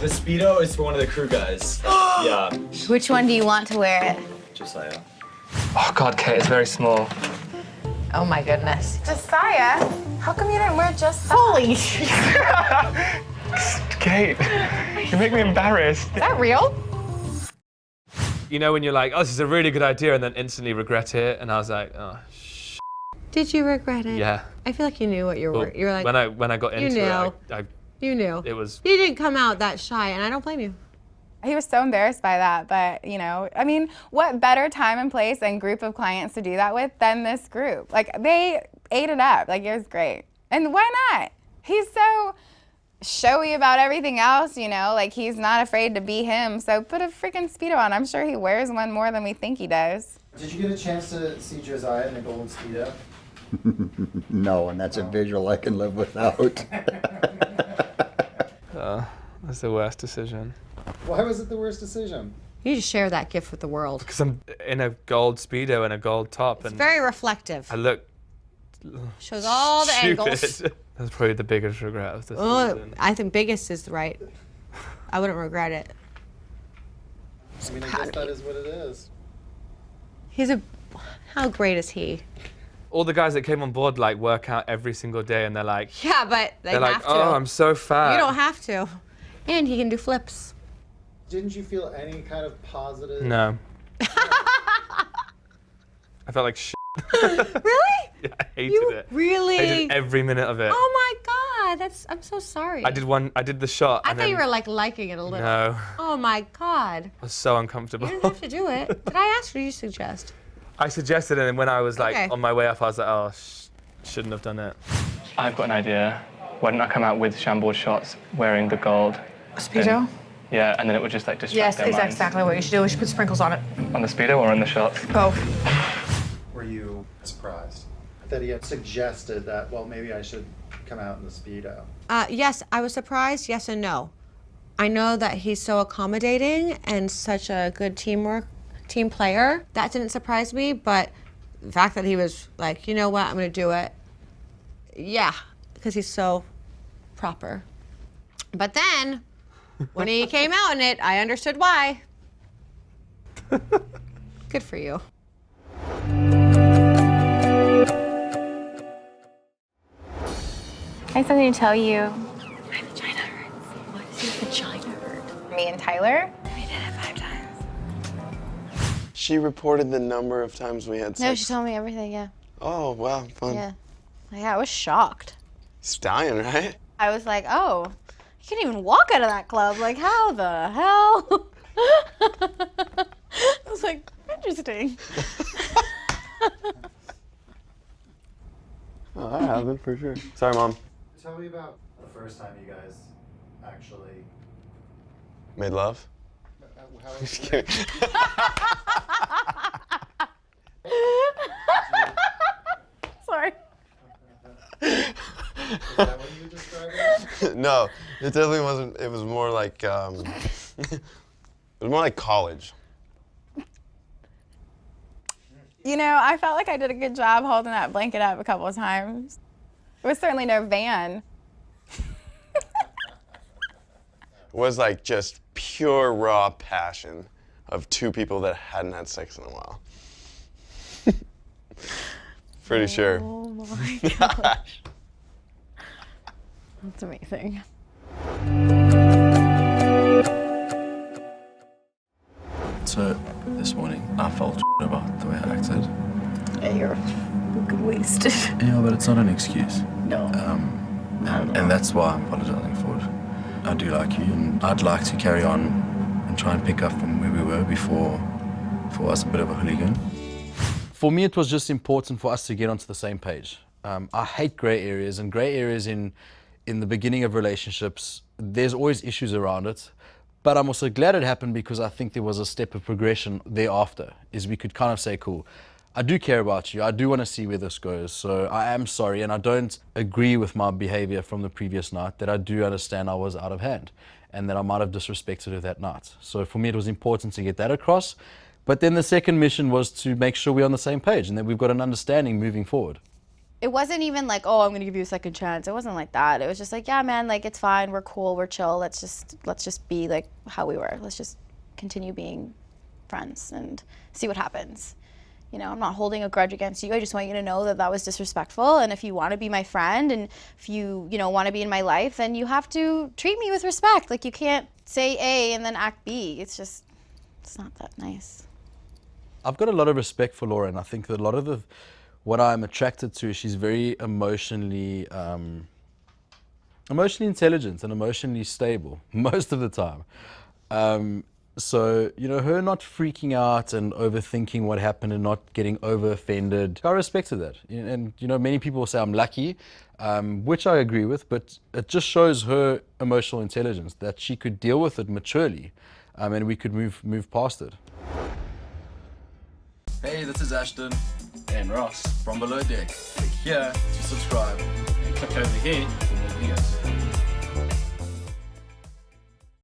The Speedo is for one of the crew guys. Yeah. Which one do you want to wear it? Josiah. Oh God, Kate, it's very small. Oh my goodness. Josiah, how come you didn't wear just that? Holy Kate, you make me embarrassed. Is that real? You know when you're like, oh, this is a really good idea, and then instantly regret it, and I was like, oh, Did you regret it? yeah. I feel like you knew what you were. You were like, when I got into it, you knew. it was. You didn't come out that shy, and I don't blame you. He was so embarrassed by that, but you know, I mean, what better time and place and group of clients to do that with than this group? Like, they ate it up. Like, it was great. And why not? He's so showy about everything else, you know, like he's not afraid to be him. So put a freaking Speedo on. I'm sure he wears one more than we think he does. Did you get a chance to see Josiah in a gold Speedo? No, and that's a visual I can live without. That's the worst decision. Why was it the worst decision? You just share that gift with the world. Because I'm in a gold Speedo and a gold top, It's and very reflective. I look Shows all the stupid. angles. That's probably the biggest regret of this Oh, season. I think biggest is right. I wouldn't regret it. I mean, I guess that is what it is. How great is he? All the guys that came on board like work out every single day, and they're like, Yeah, but they they're have like, to. oh, I'm so fat. You don't have to. And he can do flips. Didn't you feel any kind of positive? No. I felt like shit. Really? Yeah, I hated You it. really? Hated every minute of it. Oh my God, I'm so sorry. I did the shot. I and thought you then- were like liking it a little. No. Oh my God. I was so uncomfortable. You didn't have to do it. Did I ask or did you suggest? I suggested it, and when I was like Okay. on my way up, I was like, oh, shouldn't have done it. I've got an idea. Why don't I come out with Shamboard shots wearing the gold? Speedo? Yeah, and then it would just like distract Yes, their it's minds. exactly what you should do. We should put sprinkles on it. On the Speedo or on the shots? Both. Were you surprised that he had suggested that, well, maybe I should come out in the Speedo? Yes, I was surprised. Yes and no. I know that he's so accommodating and such a good team player. That didn't surprise me, but the fact that he was like, you know what, I'm gonna do it. Yeah, because he's so proper. But then, when he came out in it, I understood why. Good for you. I have something to tell you. My vagina hurts. Why does your vagina hurt? Me and Tyler? We did it 5 times. She reported the number of times we had sex. No, she told me everything, yeah. Oh, wow, fun. Yeah. Yeah, I was shocked. Stallion, right? I was like, oh, you can't even walk out of that club. Like, how the hell? I was like, interesting. Oh, that happened for sure. Sorry, Mom. Tell me about the first time you guys actually Made love? how Just kidding. Sorry. Is that what you described? No, it definitely wasn't. It was more like, it was more like college. You know, I felt like I did a good job holding that blanket up a couple of times. It was certainly no van. It was like just pure raw passion of two people that hadn't had sex in a while. Pretty sure. Oh my gosh. That's amazing. So, this morning, I felt about the way I acted. Yeah, you're wasted. Yeah, but it's not an excuse. No. And that's why I'm apologizing for it. I do like you, and I'd like to carry on and try and pick up from where we were before I was a bit of a hooligan. For me, it was just important for us to get onto the same page. I hate gray areas, and gray areas in the beginning of relationships, there's always issues around it. But I'm also glad it happened because I think there was a step of progression thereafter, is we could kind of say, cool, I do care about you, I do want to see where this goes, so I am sorry, and I don't agree with my behavior from the previous night, that I do understand I was out of hand, and that I might have disrespected her that night. So for me, it was important to get that across. But then the second mission was to make sure we're on the same page and that we've got an understanding moving forward. it wasn't even like, oh, I'm gonna give you a second chance. It wasn't like that. It was just like, yeah, man, like it's fine. We're cool. We're chill. Let's just be like how we were. Let's just continue being friends and see what happens. You know, I'm not holding a grudge against you. I just want you to know that that was disrespectful. And if you want to be my friend and if you know, want to be in my life, then you have to treat me with respect. Like you can't say A and then act B. It's not that nice. I've got a lot of respect for Laura, and I think that a lot of what I'm attracted to is she's very emotionally intelligent and emotionally stable most of the time. So, you know, her not freaking out and overthinking what happened and not getting over-offended, I respected that. And, you know, many people will say I'm lucky, which I agree with, but it just shows her emotional intelligence, that she could deal with it maturely, and we could move past it. Hey, this is Ashton and Ross from Below Deck. Click here to subscribe and click over here for more videos.